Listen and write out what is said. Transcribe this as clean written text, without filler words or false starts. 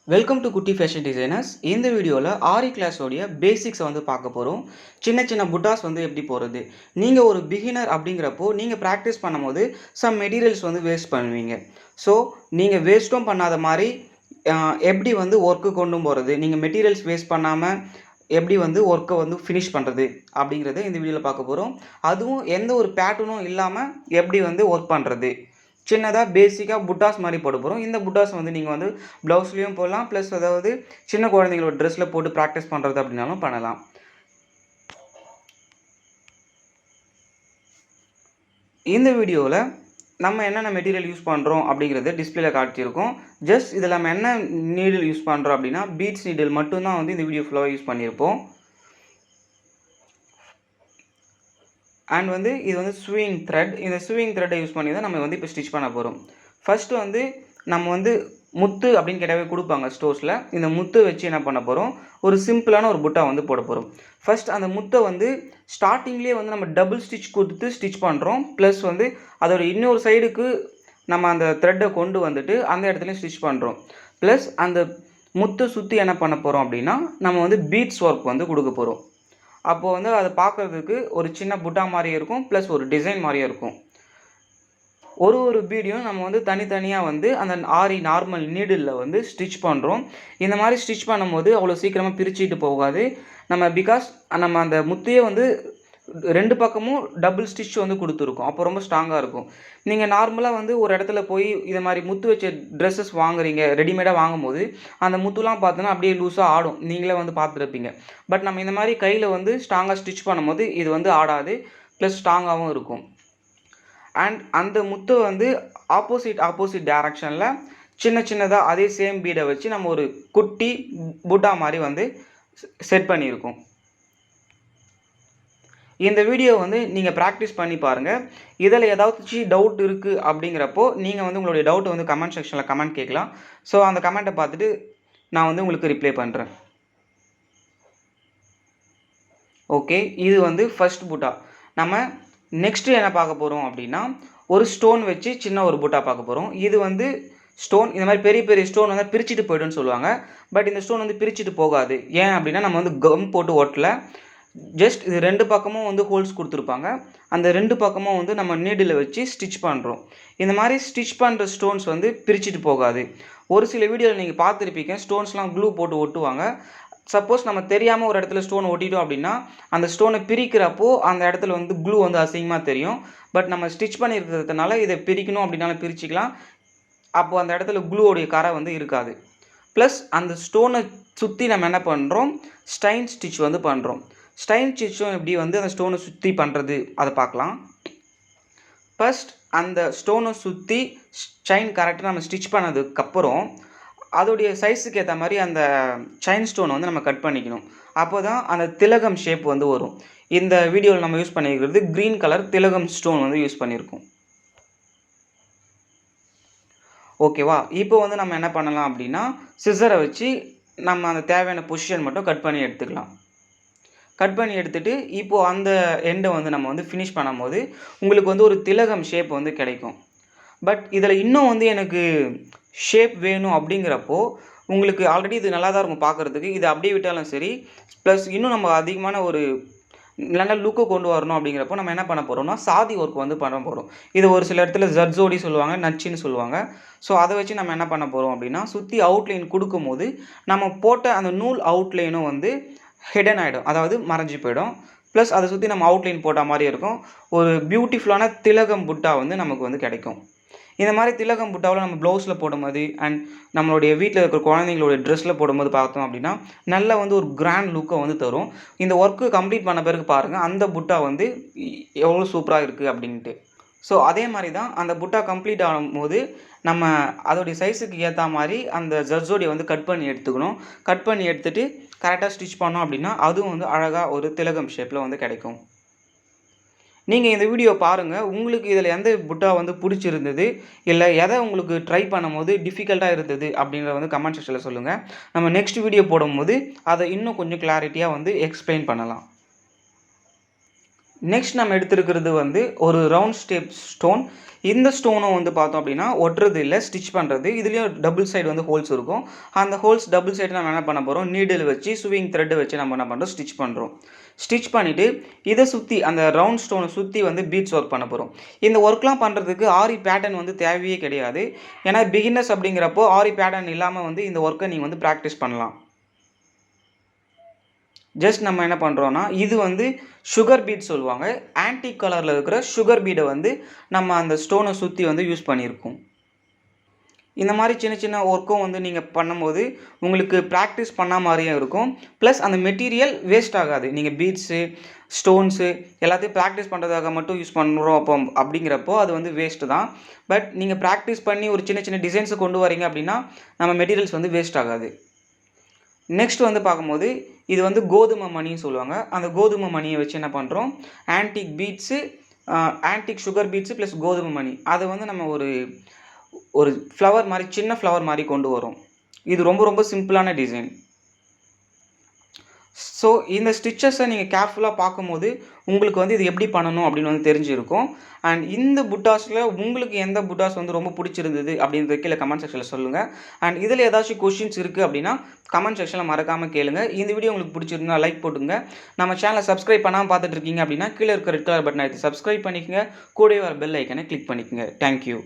Welcome to குட்டி fashion designers. இந்த வீடியோவில் ஆரி கிளாஸோடைய பேசிக்ஸை வந்து பார்க்க போகிறோம். சின்ன சின்ன புட்டாஸ் வந்து எப்படி போகிறது. நீங்கள் ஒரு பிகினர் அப்படிங்கிறப்போ நீங்கள் ப்ராக்டிஸ் பண்ணும்போது சம் மெட்டீரியல்ஸ் வந்து வேஸ்ட் பண்ணுவீங்க. ஸோ நீங்கள் வேஸ்ட்டும் பண்ணாத மாதிரி எப்படி வந்து ஒர்க்கு கொண்டு போகிறது, நீங்கள் மெட்டீரியல்ஸ் வேஸ்ட் பண்ணாமல் எப்படி வந்து ஒர்க்கை வந்து ஃபினிஷ் பண்ணுறது அப்படிங்கிறத இந்த வீடியோவில் பார்க்க போகிறோம். அதுவும் எந்த ஒரு பேட்டர்னும் இல்லாமல் எப்படி வந்து ஒர்க் பண்ணுறது, சின்னதாக பேசிக்காக புட்டாஸ் மாதிரி போட போகிறோம். இந்த புட்டாஸ் வந்து நீங்கள் வந்து ப்ளவுஸ்லேயும் போடலாம், ப்ளஸ் அதாவது சின்ன குழந்தைங்களோட ட்ரெஸ்ஸில் போட்டு ப்ராக்டிஸ் பண்ணுறது அப்படின்னாலும் பண்ணலாம். இந்த வீடியோவில் நம்ம என்னென்ன மெட்டீரியல் யூஸ் பண்ணுறோம் அப்படிங்கிறது டிஸ்பிளேல காட்டியிருக்கோம். ஜஸ்ட் இதில் நம்ம என்ன நீடில் யூஸ் பண்ணுறோம் அப்படின்னா பீட்ஸ் நீடில் மட்டும்தான் வந்து இந்த வீடியோ ஃபுல்லாக யூஸ் பண்ணியிருப்போம். அண்ட் வந்து இது வந்து ஸ்விங் த்ரெட். இந்த ஸ்விங் த்ரெட்டை யூஸ் பண்ணி தான் நம்ம வந்து இப்போ ஸ்டிச் பண்ண போகிறோம். ஃபஸ்ட்டு வந்து நம்ம வந்து முத்து அப்படின்னு கேட்டாவே கொடுப்பாங்க ஸ்டோர்ஸில். இந்த முத்து வச்சு என்ன பண்ண போகிறோம், ஒரு சிம்பிளான ஒரு புட்டா வந்து போட போகிறோம். ஃபஸ்ட் அந்த முத்தை வந்து ஸ்டார்டிங்லேயே வந்து நம்ம டபுள் ஸ்டிச் கொடுத்து ஸ்டிச் பண்ணுறோம். ப்ளஸ் வந்து அதோட இன்னொரு சைடுக்கு நம்ம அந்த த்ரெட்டை கொண்டு வந்துட்டு அந்த இடத்துலையும் ஸ்டிச் பண்ணுறோம். ப்ளஸ் அந்த முத்தை சுற்றி என்ன பண்ண போகிறோம் அப்படின்னா நம்ம வந்து பீட்ஸ் ஒர்க் வந்து கொடுக்க போகிறோம். அப்போது வந்து அதை பார்க்குறதுக்கு ஒரு சின்ன புட்டா மாதிரியும் இருக்கும், ப்ளஸ் ஒரு டிசைன் மாதிரியும் இருக்கும். ஒரு பீடியும் நம்ம வந்து தனித்தனியாக வந்து அந்த ஆரி நார்மல் நீடிலில் வந்து ஸ்டிச் பண்ணுறோம். இந்த மாதிரி ஸ்டிச் பண்ணும்போது அவ்வளோ சீக்கிரமாக பிரிச்சுட்டு போகாது. பிகாஸ் நம்ம அந்த முத்தையே வந்து ரெண்டு பக்கமும் டபுள் ஸ்டிச் வந்து கொடுத்துருக்கோம். அப்போ ரொம்ப ஸ்ட்ராங்காக இருக்கும். நீங்கள் நார்மலாக வந்து ஒரு இடத்துல போய் இதை மாதிரி முத்து வச்ச ட்ரெஸ்ஸஸ் வாங்குறீங்க, ரெடிமேடாக வாங்கும்போது அந்த முத்துலாம் பார்த்தோன்னா அப்படியே லூஸாக ஆடும். நீங்களே வந்து பார்த்துருப்பீங்க. பட் நம்ம இந்த மாதிரி கையில் வந்து ஸ்ட்ராங்காக ஸ்டிச் பண்ணும்போது இது வந்து ஆடாது, ப்ளஸ் ஸ்ட்ராங்காகவும் இருக்கும். அண்ட் அந்த முத்தை வந்து ஆப்போசிட் டைரக்ஷனில் சின்னதாக அதே சேம் பீடை வச்சு நம்ம ஒரு குட்டி புட்டா மாதிரி வந்து செட் பண்ணியிருக்கோம். இந்த வீடியோ வந்து நீங்கள் ப்ராக்டிஸ் பண்ணி பாருங்கள். இதில் ஏதாச்சும் டவுட் இருக்குது அப்படிங்கிறப்போ நீங்கள் வந்து உங்களுடைய டவுட்டை வந்து கமெண்ட் செக்ஷனில் கமெண்ட் கேட்கலாம். ஸோ அந்த கமெண்ட்டை பார்த்துட்டு நான் வந்து உங்களுக்கு ரிப்ளை பண்ணுறேன். ஓகே, இது வந்து ஃபர்ஸ்ட் புட்டா. நம்ம நெக்ஸ்ட்டு என்ன பார்க்க போகிறோம் அப்படின்னா ஒரு ஸ்டோன் வச்சு சின்ன ஒரு புட்டா பார்க்க போகிறோம். இது வந்து ஸ்டோன் இந்த மாதிரி பெரிய பெரிய ஸ்டோன் வந்து பிரிச்சுட்டு போய்டுன்னு சொல்லுவாங்க. பட் இந்த ஸ்டோன் வந்து பிரிச்சுட்டு போகாது. ஏன் அப்படின்னா நம்ம வந்து கம் போட்டு ஓட்டல. ஜஸ்ட் இது ரெண்டு பக்கமும் வந்து ஹோல்ஸ் கொடுத்துருப்பாங்க. அந்த ரெண்டு பக்கமும் வந்து நம்ம நீடில் வச்சு ஸ்டிச் பண்ணுறோம். இந்த மாதிரி ஸ்டிச் பண்ணுற ஸ்டோன்ஸ் வந்து பிரிச்சுட்டு போகாது. ஒரு சில வீடியோவில் நீங்கள் பார்த்துருப்பீங்க, ஸ்டோன்ஸ்லாம் க்ளூ போட்டு ஒட்டுவாங்க. சப்போஸ் நம்ம தெரியாமல் ஒரு இடத்துல ஸ்டோன் ஒட்டிட்டோம் அப்படின்னா அந்த ஸ்டோனை பிரிக்கிறப்போ அந்த இடத்துல வந்து க்ளூ வந்து அசிங்கமாக தெரியும். பட் நம்ம ஸ்டிச் பண்ணியிருக்கிறதுனால இதை பிரிக்கணும் அப்படின்னாலும் பிரிச்சுக்கலாம். அப்போது அந்த இடத்துல க்ளூவோடைய கரை வந்து இருக்காது. ப்ளஸ் அந்த ஸ்டோனை சுற்றி நம்ம என்ன பண்ணுறோம், ஸ்டைன் ஸ்டிச் வந்து பண்ணுறோம். ஸ்டைன் ஸ்டிச்சும் எப்படி வந்து அந்த ஸ்டோனை சுற்றி பண்ணுறது அதை பார்க்கலாம். ஃபஸ்ட் அந்த ஸ்டோனை சுற்றி செயின் கரெக்டாக நம்ம ஸ்டிச் பண்ணதுக்கப்புறம் அதோடைய சைஸுக்கு ஏற்ற மாதிரி அந்த செயின் ஸ்டோனை வந்து நம்ம கட் பண்ணிக்கணும். அப்போ தான் அந்த திலகம் ஷேப் வந்து வரும். இந்த வீடியோவில் நம்ம யூஸ் பண்ணிக்கிறது க்ரீன் கலர் திலகம் ஸ்டோன் வந்து யூஸ் பண்ணியிருக்கோம். ஓகேவா? இப்போ வந்து நம்ம என்ன பண்ணலாம் அப்படின்னா சிசரை வச்சு நம்ம அந்த தேவையான பொசிஷன் மட்டும் கட் பண்ணி எடுத்துக்கலாம். கட் பண்ணி எடுத்துகிட்டு இப்போது அந்த எண்டை வந்து நம்ம வந்து ஃபினிஷ் பண்ணும்போது உங்களுக்கு வந்து ஒரு திலகம் ஷேப் வந்து கிடைக்கும். பட் இதில் இன்னும் வந்து எனக்கு ஷேப் வேணும் அப்படிங்கிறப்போ உங்களுக்கு ஆல்ரெடி இது நல்லா தான் இருக்கும் பார்க்குறதுக்கு. இது அப்படியே விட்டாலும் சரி, ப்ளஸ் இன்னும் நம்ம அதிகமான ஒரு நல்ல லுக்கு கொண்டு வரணும் அப்படிங்கிறப்போ நம்ம என்ன பண்ண போகிறோம்னா சாதி ஒர்க் வந்து பண்ண போகிறோம். இது ஒரு சில இடத்துல ஜட்ஜோடி சொல்லுவாங்க, நச்சின்னு சொல்லுவாங்க. ஸோ அதை வச்சு நம்ம என்ன பண்ண போகிறோம் அப்படின்னா சுற்றி அவுட்லைன் கொடுக்கும்போது நம்ம போட்ட அந்த நூல் அவுட்லைனும் வந்து ஹிடன் ஆகிடும், அதாவது மறைஞ்சி போயிடும். ப்ளஸ் அதை சுற்றி நம்ம அவுட்லைன் போட்ட மாதிரி இருக்கும். ஒரு பியூட்டிஃபுல்லான திலகம் புட்டா வந்து நமக்கு வந்து கிடைக்கும். இந்த மாதிரி திலகம் புட்டாவில் நம்ம ப்ளவுஸில் போடும்போது அண்ட் நம்மளுடைய வீட்டில் இருக்கிற குழந்தைங்களுடைய ட்ரெஸ்ஸில் போடும்போது பார்த்தோம் அப்படின்னா நல்லா வந்து ஒரு கிராண்ட் லுக்கை வந்து தரும். இந்த ஒர்க்கு கம்ப்ளீட் பண்ண பிறகு பாருங்கள் அந்த புட்டா வந்து எவ்வளோ சூப்பராக இருக்குது அப்படின்ட்டு. ஸோ அதே மாதிரி தான் அந்த புட்டா கம்ப்ளீட் ஆகும்போது நம்ம அதோடைய சைஸுக்கு ஏற்ற மாதிரி அந்த ஜர்ஜோடியை வந்து கட் பண்ணி எடுத்துக்கணும். கட் பண்ணி எடுத்துகிட்டு கரெக்டாக ஸ்டிச் பண்ணோம் அப்படின்னா அதுவும் வந்து அழகாக ஒரு திலகம் ஷேப்பில் வந்து கிடைக்கும். நீங்கள் இந்த வீடியோ பாருங்கள். உங்களுக்கு இதில் எந்த புட்டா வந்து பிடிச்சிருந்தது, இல்லை எதை உங்களுக்கு ட்ரை பண்ணும்போது டிஃபிகல்ட்டாக இருந்தது அப்படின்றத வந்து கமெண்ட் செக்ஷனில் சொல்லுங்கள். நம்ம நெக்ஸ்ட் வீடியோ போடும்போது அதை இன்னும் கொஞ்சம் கிளாரிட்டியாக வந்து எக்ஸ்பிளைன் பண்ணலாம். நெக்ஸ்ட் நம்ம எடுத்துருக்கிறது வந்து ஒரு ரவுண்ட் ஸ்டெப் ஸ்டோன். இந்த ஸ்டோனும் வந்து பார்த்தோம் அப்படின்னா ஒட்டுறது இல்லை, ஸ்டிச் பண்ணுறது. இதுலேயும் டபுள் சைடு வந்து ஹோல்ஸ் இருக்கும். அந்த ஹோல்ஸ் டபுள் சைடு நம்ம என்ன பண்ண போகிறோம், நீடில் வச்சு ஸ்விங் த்ரெட் வச்சு நம்ம என்ன பண்ணுறோம், ஸ்டிச் பண்ணுறோம். ஸ்டிச் பண்ணிவிட்டு இதை சுற்றி அந்த ரவுண்ட் ஸ்டோனை சுற்றி வந்து பீட்ஸ் ஒர்க் பண்ண போகிறோம். இந்த ஒர்க்லாம் பண்ணுறதுக்கு ஆரி பேட்டர்ன் வந்து தேவையே கிடையாது. ஏன்னா பிகினர்ஸ் அப்படிங்கிறப்போ ஆரி பேட்டர்ன் இல்லாமல் வந்து இந்த ஒர்க்கை நீங்கள் வந்து ப்ராக்டிஸ் பண்ணலாம். ஜஸ்ட் நம்ம என்ன பண்ணுறோன்னா, இது வந்து சுகர் பீட் சொல்லுவாங்க. ஆன்டிக் கலரில் இருக்கிற சுகர் பீடை வந்து நம்ம அந்த ஸ்டோனை சுற்றி வந்து யூஸ் பண்ணியிருக்கோம். இந்த மாதிரி சின்ன சின்ன ஒர்க்கும் வந்து நீங்கள் பண்ணும்போது உங்களுக்கு ப்ராக்டிஸ் பண்ண மாதிரியும் இருக்கும். ப்ளஸ் அந்த மெட்டீரியல் வேஸ்ட் ஆகாது. நீங்கள் பீட்ஸு, ஸ்டோன்ஸு எல்லாத்தையும் ப்ராக்டிஸ் பண்ணுறதுக்காக மட்டும் யூஸ் பண்ணுறோம் அப்படிங்கிறப்போ அது வந்து வேஸ்ட்டு தான். பட் நீங்கள் ப்ராக்டிஸ் பண்ணி ஒரு சின்ன சின்ன டிசைன்ஸை கொண்டு வரீங்க அப்படின்னா நம்ம மெட்டீரியல்ஸ் வந்து வேஸ்ட் ஆகாது. நெக்ஸ்ட் வந்து பார்க்கும்போது இது வந்து கோதுமை மணின்னு சொல்லுவாங்க. அந்த கோதுமை மணியை வச்சு என்ன பண்ணுறோம், antique beads, antique sugar beads plus கோதுமை மணி அதை வந்து நம்ம ஒரு ஃப்ளவர் மாதிரி, சின்ன ஃப்ளவர் மாதிரி கொண்டு வரோம். இது ரொம்ப ரொம்ப சிம்பிளான டிசைன். ஸோ இந்த ஸ்டிச்சஸை நீங்கள் கேர்ஃபுல்லாக பார்க்கும்போது உங்களுக்கு வந்து இது எப்படி பண்ணணும் அப்படின்னு வந்து தெரிஞ்சிருக்கும். அண்ட் இந்த புட்டாஸில் உங்களுக்கு எந்த புட்டாஸ் வந்து ரொம்ப பிடிச்சிருந்தது அப்படின்றத கீழே கமெண்ட் செக்ஷனில் சொல்லுங்கள். அண்ட் இதில் ஏதாச்சும் கொஷின்ஸ் இருக்குது அப்படின்னா கமெண்ட் செக்ஷனில் மறக்காமல் கேளுங்க. இந்த வீடியோ உங்களுக்கு பிடிச்சிருந்தா லைக் போட்டுங்க. நம்ம சேனலை சப்ஸ்கிரைப் பண்ணாமல் பார்த்துட்டு இருக்கீங்க அப்படின்னா கீழே இருக்க ரெட் கலர் பட்டனை எடுத்து சப்ஸ்கிரைப் பண்ணிக்கங்க. கூடவே வர பெல் ஐக்கனை கிளிக் பண்ணிக்கங்க. தேங்க்யூ.